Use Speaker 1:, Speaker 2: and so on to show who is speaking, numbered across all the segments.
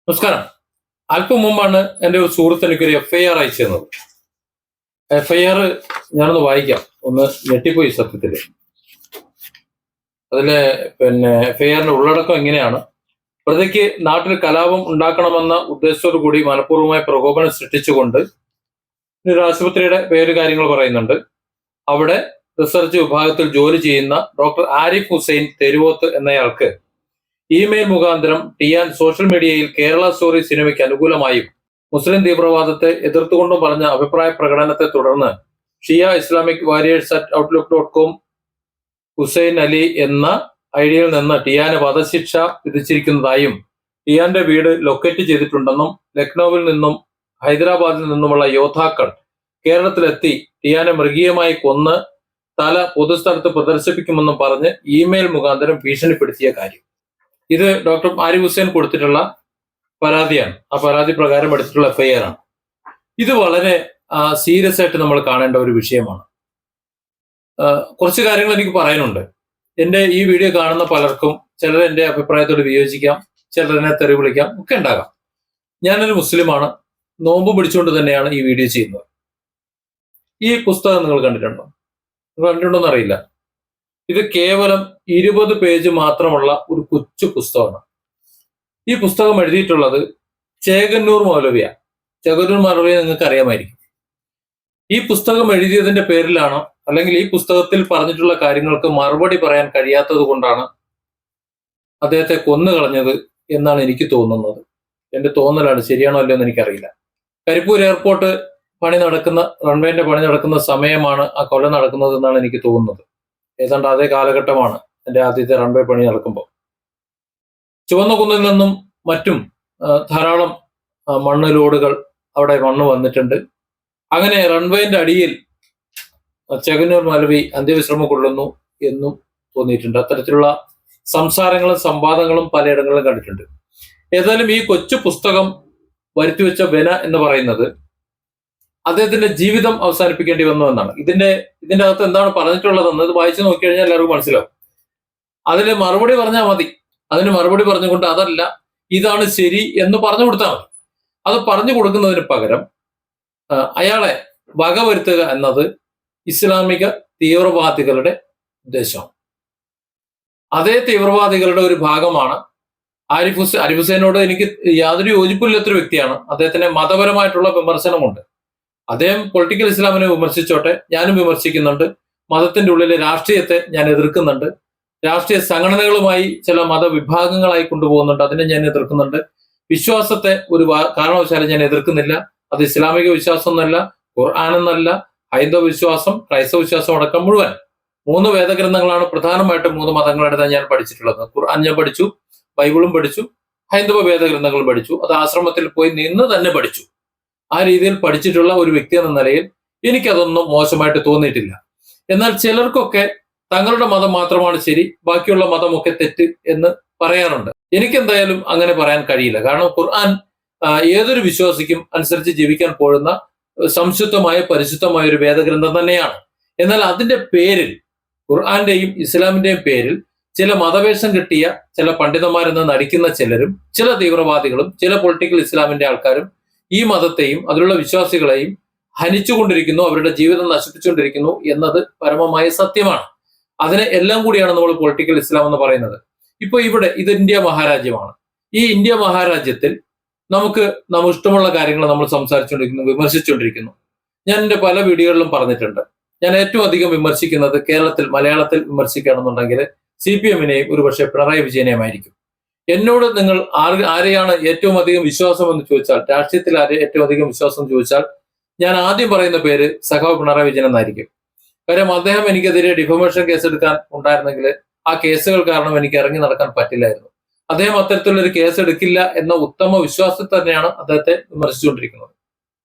Speaker 1: നമസ്കാരം. അല്പം മുമ്പാണ് എൻ്റെ ഒരു സുഹൃത്ത് എനിക്കൊരു FIR അയച്ചു തന്നത്. FIR ഞാനൊന്ന് വായിക്കാം. ഒന്ന് ഞെട്ടിപ്പോയി സത്യത്തില്. അതിലെ FIRന്റെ ഉള്ളടക്കം എങ്ങനെയാണ്: പ്രതിക്ക് നാട്ടിൽ കലാപം ഉണ്ടാക്കണമെന്ന ഉദ്ദേശത്തോടു കൂടി മനഃപൂർവ്വമായി പ്രകോപനം സൃഷ്ടിച്ചുകൊണ്ട് ഒരു ആശുപത്രിയുടെ പേര് കാര്യങ്ങൾ പറയുന്നുണ്ട്. അവിടെ റിസർച്ച് വിഭാഗത്തിൽ ജോലി ചെയ്യുന്ന ഡോക്ടർ ആരിഫ് ഹുസൈൻ തെരുവോത്ത് എന്നയാൾക്ക് ഇമെയിൽ മുഖാന്തരം ടിയാൻ സോഷ്യൽ മീഡിയയിൽ കേരള സ്റ്റോറി സിനിമയ്ക്ക് അനുകൂലമായും മുസ്ലിം തീവ്രവാദത്തെ എതിർത്തുകൊണ്ടും പറഞ്ഞ അഭിപ്രായ പ്രകടനത്തെ തുടർന്ന് Shia Islamic Warriors @outlook.com Hussain Ali എന്ന ഐഡിയിൽ നിന്ന് ടിയാന് വധശിക്ഷ വിധിച്ചിരിക്കുന്നതായും ടിയാന്റെ വീട് ലൊക്കേറ്റ് ചെയ്തിട്ടുണ്ടെന്നും ലക്നൌവിൽ നിന്നും ഹൈദരാബാദിൽ നിന്നുമുള്ള യോദ്ധാക്കൾ കേരളത്തിലെത്തി ടിയാനെ മൃഗീയമായി കൊന്ന് തല പൊതുസ്ഥലത്ത് പ്രദർശിപ്പിക്കുമെന്നും പറഞ്ഞ് ഇമെയിൽ മുഖാന്തരം ഭീഷണിപ്പെടുത്തിയ കാര്യം. ഇത് ഡോക്ടർ ആരിഫ് ഹുസൈൻ കൊടുത്തിട്ടുള്ള പരാതിയാണ്. ആ പരാതി പ്രകാരം എടുത്തിട്ടുള്ള FIR ആണ്. ഇത് വളരെ സീരിയസ് ആയിട്ട് നമ്മൾ കാണേണ്ട ഒരു വിഷയമാണ്. കുറച്ച് കാര്യങ്ങൾ എനിക്ക് പറയാനുണ്ട്. എൻ്റെ ഈ വീഡിയോ കാണുന്ന പലർക്കും ചിലർ എൻ്റെ അഭിപ്രായത്തോട് വിയോജിക്കാം, ചിലർ എന്നെ തെറി വിളിക്കാം, ഒക്കെ ഉണ്ടാകാം. ഞാനൊരു മുസ്ലിമാണ്, നോമ്പ് പിടിച്ചുകൊണ്ട് തന്നെയാണ് ഈ വീഡിയോ ചെയ്യുന്നത്. ഈ പുസ്തകം നിങ്ങൾ കണ്ടിട്ടുണ്ടോ? നിങ്ങൾ കണ്ടിട്ടുണ്ടോന്ന് അറിയില്ല. ഇത് കേവലം 20 പേജ് മാത്രമുള്ള ഒരു കൊച്ചു പുസ്തകമാണ്. ഈ പുസ്തകം എഴുതിയിട്ടുള്ളത് ചേകന്നൂർ മൗലവിയാണ്. ചേകന്നൂർ മൗലവിയെ നിങ്ങൾക്ക് അറിയാമായിരിക്കും. ഈ പുസ്തകം എഴുതിയതിന്റെ പേരിലാണോ, അല്ലെങ്കിൽ ഈ പുസ്തകത്തിൽ പറഞ്ഞിട്ടുള്ള കാര്യങ്ങൾക്ക് മറുപടി പറയാൻ കഴിയാത്തത് കൊണ്ടാണ് അദ്ദേഹത്തെ കൊന്നുകളഞ്ഞത് എന്നാണ് എനിക്ക് തോന്നുന്നത്. എന്റെ തോന്നലാണ്, ശരിയാണോ അല്ലയോ എന്ന് എനിക്കറിയില്ല. കരിപ്പൂർ എയർപോർട്ട് റൺവേന്റെ പണി നടക്കുന്ന സമയമാണ് ആ കൊല നടക്കുന്നത് എന്നാണ് എനിക്ക് തോന്നുന്നത്. ഏതാണ്ട് അതേ കാലഘട്ടമാണ് എൻ്റെ ആദ്യത്തെ റൺവേ പണി നടക്കുമ്പോൾ. ചുവന്ന കുന്നിൽ നിന്നും മറ്റും ധാരാളം മണ്ണ് ലോഡുകൾ അവിടെ മണ്ണ് വന്നിട്ടുണ്ട്. അങ്ങനെ റൺവേന്റെ അടിയിൽ ചേകന്നൂർ മൗലവി അന്ത്യവിശ്രമം കൊള്ളുന്നു എന്നും തോന്നിയിട്ടുണ്ട്. അത്തരത്തിലുള്ള സംസാരങ്ങളും സംവാദങ്ങളും പലയിടങ്ങളിലും കണ്ടിട്ടുണ്ട്. ഏതായാലും ഈ കൊച്ചു പുസ്തകം വരുത്തിവെച്ച വെന എന്ന് പറയുന്നത് അദ്ദേഹത്തിന്റെ ജീവിതം അവസാനിപ്പിക്കേണ്ടി വന്നു എന്നാണ്. ഇതിന്റെ അകത്ത് എന്താണ് പറഞ്ഞിട്ടുള്ളതെന്ന് ഇത് വായിച്ചു നോക്കി കഴിഞ്ഞാൽ എല്ലാവർക്കും മനസ്സിലാവും. അതിന് മറുപടി പറഞ്ഞാൽ മതി. അതിന് മറുപടി പറഞ്ഞുകൊണ്ട് അതല്ല ഇതാണ് ശരി എന്ന് പറഞ്ഞു കൊടുത്താൽ മതി. അത് പറഞ്ഞു കൊടുക്കുന്നതിന് പകരം അയാളെ വകവരുത്തുക എന്നത് ഇസ്ലാമിക തീവ്രവാദികളുടെ ഉദ്ദേശമാണ്. അതേ തീവ്രവാദികളുടെ ഒരു ഭാഗമാണ് ആരിഫ് ഹുസൈനോട് എനിക്ക് യാതൊരു യോജിപ്പില്ലാത്തൊരു വ്യക്തിയാണ്. അദ്ദേഹത്തിന് മതപരമായിട്ടുള്ള വിമർശനമുണ്ട്. അദ്ദേഹം പൊളിറ്റിക്കൽ ഇസ്ലാമിനെ വിമർശിച്ചോട്ടെ, ഞാനും വിമർശിക്കുന്നുണ്ട്. മതത്തിന്റെ ഉള്ളിലെ രാഷ്ട്രീയത്തെ ഞാൻ എതിർക്കുന്നുണ്ട്. രാഷ്ട്രീയ സംഘടനകളുമായി ചില മതവിഭാഗങ്ങളായി കൊണ്ടുപോകുന്നുണ്ട്, അതിനെ ഞാൻ എതിർക്കുന്നുണ്ട്. വിശ്വാസത്തെ ഒരു കാരണവശാലും ഞാൻ എതിർക്കുന്നില്ല. അത് ഇസ്ലാമിക വിശ്വാസം എന്നല്ല, ഖുർആൻ ഹൈന്ദവ വിശ്വാസം, ക്രൈസ്തവ വിശ്വാസം അടക്കം മുഴുവൻ 3 വേദഗ്രന്ഥങ്ങളാണ് പ്രധാനമായിട്ടും 3 മതങ്ങളുടെ ഞാൻ പഠിച്ചിട്ടുള്ളത്. ഖുർആൻ ഞാൻ പഠിച്ചു, ബൈബിളും പഠിച്ചു, ഹൈന്ദവ വേദഗ്രന്ഥങ്ങളും പഠിച്ചു. അത് ആശ്രമത്തിൽ പോയി നിന്ന് തന്നെ പഠിച്ചു. ആ രീതിയിൽ പഠിച്ചിട്ടുള്ള ഒരു വ്യക്തി എന്ന നിലയിൽ എനിക്കതൊന്നും മോശമായിട്ട് തോന്നിയിട്ടില്ല. എന്നാൽ ചിലർക്കൊക്കെ തങ്ങളുടെ മതം മാത്രമാണ് ശരി, ബാക്കിയുള്ള മതമൊക്കെ തെറ്റ് എന്ന് പറയാറുണ്ട്. എനിക്കെന്തായാലും അങ്ങനെ പറയാൻ കഴിയില്ല. കാരണം ഖുർആൻ ഏതൊരു വിശ്വാസിക്കും അനുസരിച്ച് ജീവിക്കാൻ പോഴുന്ന സംശുദ്ധമായ പരിശുദ്ധമായ ഒരു വേദഗ്രന്ഥം തന്നെയാണ്. എന്നാൽ അതിന്റെ പേരിൽ, ഖുർആന്റെയും ഇസ്ലാമിന്റെയും പേരിൽ ചില മതവേഷം കിട്ടിയ ചില പണ്ഡിതന്മാരെന്ന് നടിക്കുന്ന ചിലരും, ചില തീവ്രവാദികളും, ചില പൊളിറ്റിക്കൽ ഇസ്ലാമിന്റെ ആൾക്കാരും ഈ മതത്തെയും അതിലുള്ള വിശ്വാസികളെയും ഹനിച്ചുകൊണ്ടിരിക്കുന്നു, അവരുടെ ജീവിതം നശിപ്പിച്ചുകൊണ്ടിരിക്കുന്നു എന്നത് പരമമായ സത്യമാണ്. അതിനെ എല്ലാം കൂടിയാണ് നമ്മൾ പൊളിറ്റിക്കൽ ഇസ്ലാം എന്ന് പറയുന്നത്. ഇപ്പൊ ഇത് ഇന്ത്യ മഹാരാജ്യമാണ്. ഈ ഇന്ത്യ മഹാരാജ്യത്തിൽ നമുക്ക് ഇഷ്ടമുള്ള കാര്യങ്ങൾ നമ്മൾ സംസാരിച്ചുകൊണ്ടിരിക്കുന്നു, വിമർശിച്ചുകൊണ്ടിരിക്കുന്നു. ഞാൻ എൻ്റെ പല വീഡിയോകളിലും പറഞ്ഞിട്ടുണ്ട്. ഞാൻ ഏറ്റവും അധികം വിമർശിക്കുന്നത് മലയാളത്തിൽ വിമർശിക്കുകയാണെന്നുണ്ടെങ്കിൽ CPM-നെയും ഒരുപക്ഷെ പിണറായി വിജയനെയുമായിരിക്കും. എന്നോട് നിങ്ങൾ ആരെയാണ് ഏറ്റവും അധികം വിശ്വാസം എന്ന് ചോദിച്ചാൽ, രാഷ്ട്രീയത്തിൽ ആരെ ഏറ്റവും അധികം വിശ്വാസം എന്ന് ചോദിച്ചാൽ, ഞാൻ ആദ്യം പറയുന്ന പേര് സഖാവ് പിണറായി വിജയൻ എന്നായിരിക്കും. കാര്യം അദ്ദേഹം എനിക്കെതിരെ ഡിഫമേഷൻ കേസ് എടുക്കാൻ ഉണ്ടായിരുന്നെങ്കിൽ ആ കേസുകൾ കാരണം എനിക്ക് ഇറങ്ങി നടക്കാൻ പറ്റില്ലായിരുന്നു. അദ്ദേഹം അത്തരത്തിലൊരു കേസ് എടുക്കില്ല എന്ന ഉത്തമ വിശ്വാസത്തിൽ തന്നെയാണ് അദ്ദേഹത്തെ വിമർശിച്ചുകൊണ്ടിരിക്കുന്നത്.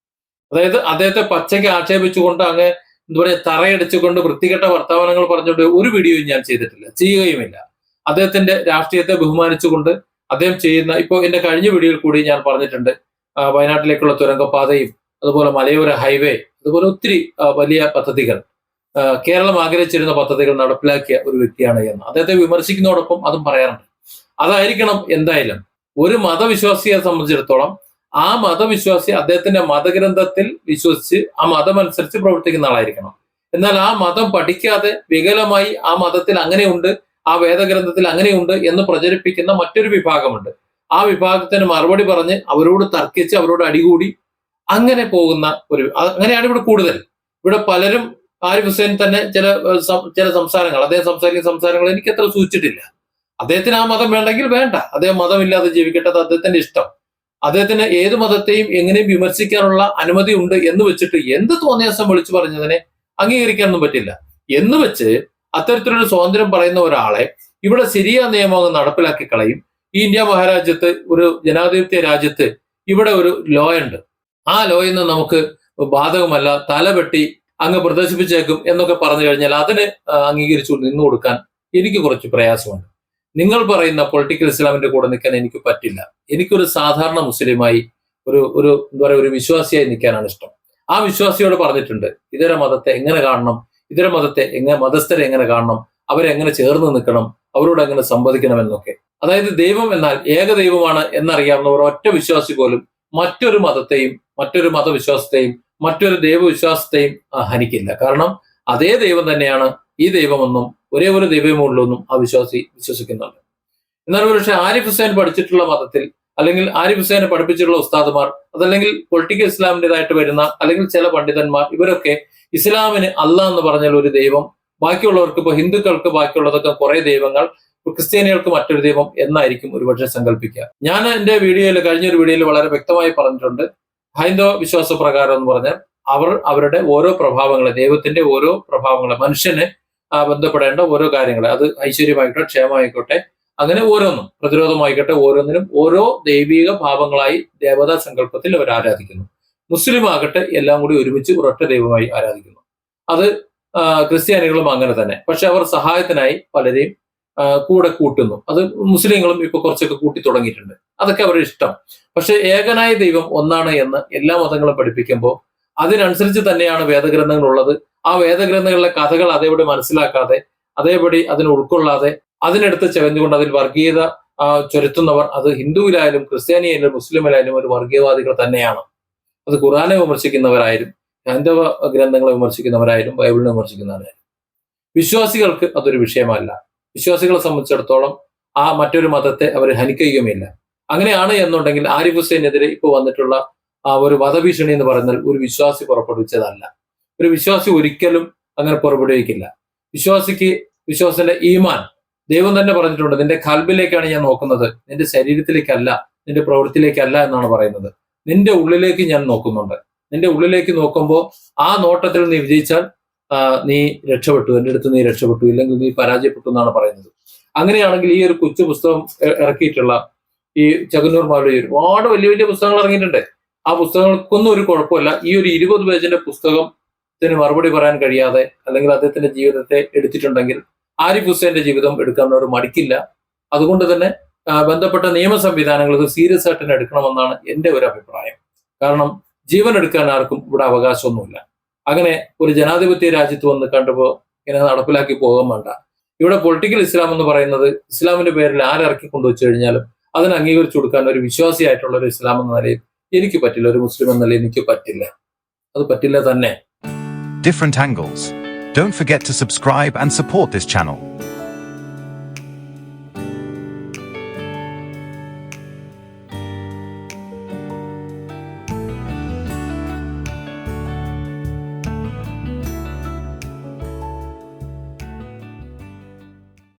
Speaker 1: അതായത് അദ്ദേഹത്തെ പച്ചയ്ക്ക് ആക്ഷേപിച്ചുകൊണ്ട് എന്താ പറയുക, തറയടിച്ചുകൊണ്ട് വൃത്തികെട്ട വർത്തമാനങ്ങൾ പറഞ്ഞുകൊണ്ട് ഒരു വീഡിയോയും ഞാൻ ചെയ്തിട്ടില്ല, ചെയ്യുകയുമില്ല. അദ്ദേഹത്തിന്റെ രാഷ്ട്രീയത്തെ ബഹുമാനിച്ചുകൊണ്ട് അദ്ദേഹം ചെയ്യുന്ന, ഇപ്പോൾ എന്റെ കഴിഞ്ഞ വീഡിയോയിൽ കൂടി ഞാൻ പറഞ്ഞിട്ടുണ്ട്, വയനാട്ടിലേക്കുള്ള തുരങ്കപാതയും അതുപോലെ മലയോര ഹൈവേ, അതുപോലെ ഒത്തിരി വലിയ പദ്ധതികൾ, കേരളം ആഗ്രഹിച്ചിരുന്ന പദ്ധതികൾ നടപ്പിലാക്കിയ ഒരു വ്യക്തിയാണ് എന്ന് അദ്ദേഹത്തെ വിമർശിക്കുന്നതോടൊപ്പം അതും പറയാറുണ്ട്. അതായിരിക്കണം എന്തായാലും ഒരു മതവിശ്വാസിയെ സംബന്ധിച്ചിടത്തോളം ആ മതവിശ്വാസി അദ്ദേഹത്തിന്റെ മതഗ്രന്ഥത്തിൽ വിശ്വസിച്ച് ആ മതമനുസരിച്ച് പ്രവർത്തിക്കുന്ന ആളായിരിക്കണം. എന്നാൽ ആ മതം പഠിക്കാതെ വികലമായി ആ മതത്തിൽ അങ്ങനെയുണ്ട്, ആ വേദഗ്രന്ഥത്തിൽ അങ്ങനെയുണ്ട് എന്ന് പ്രചരിപ്പിക്കുന്ന മറ്റൊരു വിഭാഗമുണ്ട്. ആ വിഭാഗത്തിന് മറുപടി പറഞ്ഞ് അവരോട് തർക്കിച്ച് അവരോട് അടികൂടി അങ്ങനെ പോകുന്ന അങ്ങനെയാണ് ഇവിടെ കൂടുതൽ. ഇവിടെ പലരും ആരിഫ് ഹുസൈൻ തന്നെ ചില സംസാരങ്ങൾ അദ്ദേഹം സംസാരിക്കുന്ന സംസാരങ്ങൾ എനിക്ക് അത്ര സൂചിച്ചിട്ടില്ല. അദ്ദേഹത്തിന് ആ മതം വേണ്ടെങ്കിൽ വേണ്ട, അദ്ദേഹം മതമില്ലാതെ ജീവിക്കട്ടെ, അത് അദ്ദേഹത്തിന്റെ ഇഷ്ടം. അദ്ദേഹത്തിന് ഏത് മതത്തെയും എങ്ങനെയും വിമർശിക്കാനുള്ള അനുമതി ഉണ്ട് എന്ന് വെച്ചിട്ട് എന്ത് തോന്നിയാസം വിളിച്ചു പറഞ്ഞതിനെ അംഗീകരിക്കാനൊന്നും പറ്റില്ല എന്ന് വെച്ച് അത്തരത്തിലൊരു സ്വാതന്ത്ര്യം പറയുന്ന ഒരാളെ ഇവിടെ ശരിയാ നിയമം നടപ്പിലാക്കി കളയും. ഈ ഇന്ത്യ മഹാരാജ്യത്ത്, ഒരു ജനാധിപത്യ രാജ്യത്ത് ഇവിടെ ഒരു ലോ ഉണ്ട്. ആ ലോയിൽ നിന്ന് നമുക്ക് ബാധകമല്ല, തലവെട്ടി അങ്ങ് പ്രദർശിപ്പിച്ചേക്കും എന്നൊക്കെ പറഞ്ഞു കഴിഞ്ഞാൽ അതിന് അംഗീകരിച്ചു നിന്നു കൊടുക്കാൻ എനിക്ക് കുറച്ച് പ്രയാസമുണ്ട്. നിങ്ങൾ പറയുന്ന പൊളിറ്റിക്കൽ ഇസ്ലാമിന്റെ കൂടെ നിൽക്കാൻ എനിക്ക് പറ്റില്ല. എനിക്കൊരു സാധാരണ മുസ്ലിമായി എന്താ പറയുക, ഒരു വിശ്വാസിയായി നിൽക്കാനാണ് ഇഷ്ടം. ആ വിശ്വാസിയോട് പറഞ്ഞിട്ടുണ്ട് ഇതര മതത്തെ എങ്ങനെ കാണണം, ഇതര മതസ്ഥരെ എങ്ങനെ കാണണം, അവരെങ്ങനെ ചേർന്ന് നിൽക്കണം, അവരോട് എങ്ങനെ സംവദിക്കണം എന്നൊക്കെ. അതായത് ദൈവം എന്നാൽ ഏക ദൈവമാണ് എന്നറിയാവുന്ന ഒരൊറ്റ വിശ്വാസി പോലും മറ്റൊരു മതത്തെയും മറ്റൊരു മതവിശ്വാസത്തെയും മറ്റൊരു ദൈവവിശ്വാസത്തെയും ഹനിക്കില്ല. കാരണം അതേ ദൈവം തന്നെയാണ് ഈ ദൈവമെന്നും ഒരേ ഒരു ദൈവമുള്ളൂന്നും ആ വിശ്വാസി വിശ്വസിക്കുന്നുണ്ട്. എന്നാൽ പക്ഷേ ആരിഫ് ഹുസൈൻ പഠിച്ചിട്ടുള്ള മതത്തിൽ, അല്ലെങ്കിൽ ആരിഫ് ഹുസൈനെ പഠിപ്പിച്ചിട്ടുള്ള ഉസ്താദുമാർ, അതല്ലെങ്കിൽ പൊളിറ്റിക്കൽ ഇസ്ലാമിൻ്റെതായിട്ട് വരുന്ന അല്ലെങ്കിൽ ചില പണ്ഡിതന്മാർ, ഇവരൊക്കെ ഇസ്ലാമിന് അള്ളാഹ് എന്ന് പറഞ്ഞാൽ ഒരു ദൈവം, ബാക്കിയുള്ളവർക്ക് ഇപ്പൊ ഹിന്ദുക്കൾക്ക് ബാക്കിയുള്ളതൊക്കെ കുറെ ദൈവങ്ങൾ, ക്രിസ്ത്യാനികൾക്ക് മറ്റൊരു ദൈവം എന്നായിരിക്കും ഒരുപക്ഷെ സങ്കല്പിക്കുക. ഞാൻ എന്റെ കഴിഞ്ഞൊരു വീഡിയോയിൽ വളരെ വ്യക്തമായി പറഞ്ഞിട്ടുണ്ട്, ഹൈന്ദവ വിശ്വാസ പ്രകാരം എന്ന് പറഞ്ഞാൽ അവരുടെ ഓരോ പ്രഭാവങ്ങളെ, ദൈവത്തിന്റെ ഓരോ പ്രഭാവങ്ങളെ, മനുഷ്യന് ബന്ധപ്പെടേണ്ട ഓരോ കാര്യങ്ങളെ, അത് ഐശ്വര്യമായിക്കോട്ടെ, ക്ഷേമമായിക്കോട്ടെ, അങ്ങനെ ഓരോന്നും, പ്രതിരോധമായിക്കോട്ടെ, ഓരോന്നിനും ഓരോ ദൈവിക ഭാവങ്ങളായി ദേവതാ സങ്കല്പത്തിൽ അവർ ആരാധിക്കുന്നു. മുസ്ലിം ആകട്ടെ എല്ലാം കൂടി ഒരുമിച്ച് ഒരൊറ്റ ദൈവമായി ആരാധിക്കുന്നു. അത് ക്രിസ്ത്യാനികളും അങ്ങനെ തന്നെ. പക്ഷെ അവർ സഹായത്തിനായി പലരെയും കൂടെ കൂട്ടുന്നു. അത് മുസ്ലിങ്ങളും ഇപ്പൊ കുറച്ചൊക്കെ കൂട്ടി തുടങ്ങിയിട്ടുണ്ട്. അതൊക്കെ അവരുടെ ഇഷ്ടം. പക്ഷെ ഏകനായ ദൈവം ഒന്നാണ് എന്ന് എല്ലാ മതങ്ങളും പഠിപ്പിക്കുമ്പോൾ അതിനനുസരിച്ച് തന്നെയാണ് വേദഗ്രന്ഥങ്ങൾ ഉള്ളത്. ആ വേദഗ്രന്ഥങ്ങളിലെ കഥകൾ അതേപടി മനസ്സിലാക്കാതെ, അതേപടി അതിനെ ഉൾക്കൊള്ളാതെ, അതിനെടുത്ത് ചെവഞ്ഞുകൊണ്ട് അതിൽ വർഗീയത ചൊരുത്തുന്നവർ, അത് ഹിന്ദുവിലായാലും ക്രിസ്ത്യാനിയായാലും മുസ്ലിമിലായാലും ഒരു വർഗീയവാദികൾ തന്നെയാണ്. അത് ഖുർആനെ വിമർശിക്കുന്നവരായാലും ഹൈന്ദവ ഗ്രന്ഥങ്ങളെ വിമർശിക്കുന്നവരായാലും ബൈബിളിനെ വിമർശിക്കുന്നവരായാലും. വിശ്വാസികൾക്ക് അതൊരു വിഷയമല്ല. വിശ്വാസികളെ സംബന്ധിച്ചിടത്തോളം ആ മറ്റൊരു മതത്തെ അവർ ഹനിക്കുകയുമില്ല. അങ്ങനെയാണ് എന്നുണ്ടെങ്കിൽ ആരിഫ് ഹുസൈനെതിരെ ഇപ്പോൾ വന്നിട്ടുള്ള ആ ഒരു വധഭീഷണി എന്ന് പറയുന്നത് ഒരു വിശ്വാസി പുറപ്പെടുവിച്ചതല്ല. ഒരു വിശ്വാസി ഒരിക്കലും അങ്ങനെ പുറപ്പെടുവിക്കില്ല. വിശ്വാസത്തിന്റെ ഈമാൻ ദൈവം തന്നെ പറഞ്ഞിട്ടുണ്ട്, നിന്റെ കൽബിലേക്കാണ് ഞാൻ നോക്കുന്നത്, നിന്റെ ശരീരത്തിലേക്കല്ല, നിന്റെ പ്രവൃത്തിയിലേക്കല്ല എന്നാണ് പറയുന്നത്. നിന്റെ ഉള്ളിലേക്ക് ഞാൻ നോക്കുന്നുണ്ട്. നിന്റെ ഉള്ളിലേക്ക് നോക്കുമ്പോൾ ആ നോട്ടത്തിൽ നീ വിജയിച്ചാൽ നീ രക്ഷപ്പെട്ടു, എൻ്റെ അടുത്ത് നീ രക്ഷപ്പെട്ടു, ഇല്ലെങ്കിൽ നീ പരാജയപ്പെട്ടു എന്നാണ് പറയുന്നത്. അങ്ങനെയാണെങ്കിൽ ഈ ഒരു കൊച്ചു പുസ്തകം ഇറക്കിയിട്ടുള്ള ഈ ചകന്നൂർ മൗലവി ഒരുപാട് വലിയ വലിയ പുസ്തകങ്ങൾ ഇറങ്ങിയിട്ടുണ്ട്. ആ പുസ്തകങ്ങൾക്കൊന്നും ഒരു കുഴപ്പമില്ല. ഈ ഒരു 20 പേജിന്റെ പുസ്തകത്തിന് മറുപടി പറയാൻ കഴിയാതെ, അല്ലെങ്കിൽ അദ്ദേഹത്തിന്റെ ജീവിതത്തെ എടുത്തിട്ടുണ്ടെങ്കിൽ ആരിഫ് ഹുസൈന്റെ ജീവിതം എടുക്കാൻ ഒരു മടിക്കില്ല. അതുകൊണ്ട് തന്നെ ബന്ധപ്പെട്ട നിയമ സംവിധാനങ്ങൾ ഇത് സീരിയസ് ആയിട്ട് തന്നെ എടുക്കണമെന്നാണ് എൻ്റെ ഒരു അഭിപ്രായം. കാരണം ജീവൻ എടുക്കാൻ ആർക്കും ഇവിടെ അവകാശമൊന്നുമില്ല. അങ്ങനെ ഒരു ജനാധിപത്യ രാജ്യത്ത് വന്ന് കണ്ടുപോ ഇങ്ങനെ നടപ്പിലാക്കി പോകാൻ വേണ്ട. ഇവിടെ പൊളിറ്റിക്കൽ ഇസ്ലാം എന്ന് പറയുന്നത് ഇസ്ലാമിന്റെ പേരിൽ ആരിറക്കി കൊണ്ടുവച്ചു കഴിഞ്ഞാലും അതിനെ അംഗീകരിച്ചു കൊടുക്കാൻ ഒരു വിശ്വാസിയായിട്ടുള്ള ഒരു ഇസ്ലാം എന്ന നിലയിൽ എനിക്ക് പറ്റില്ല, ഒരു മുസ്ലിം എന്ന നിലയിൽ എനിക്ക് പറ്റില്ല. അത് പറ്റില്ല തന്നെ.
Speaker 2: Different angles. Don't forget to subscribe and support this channel.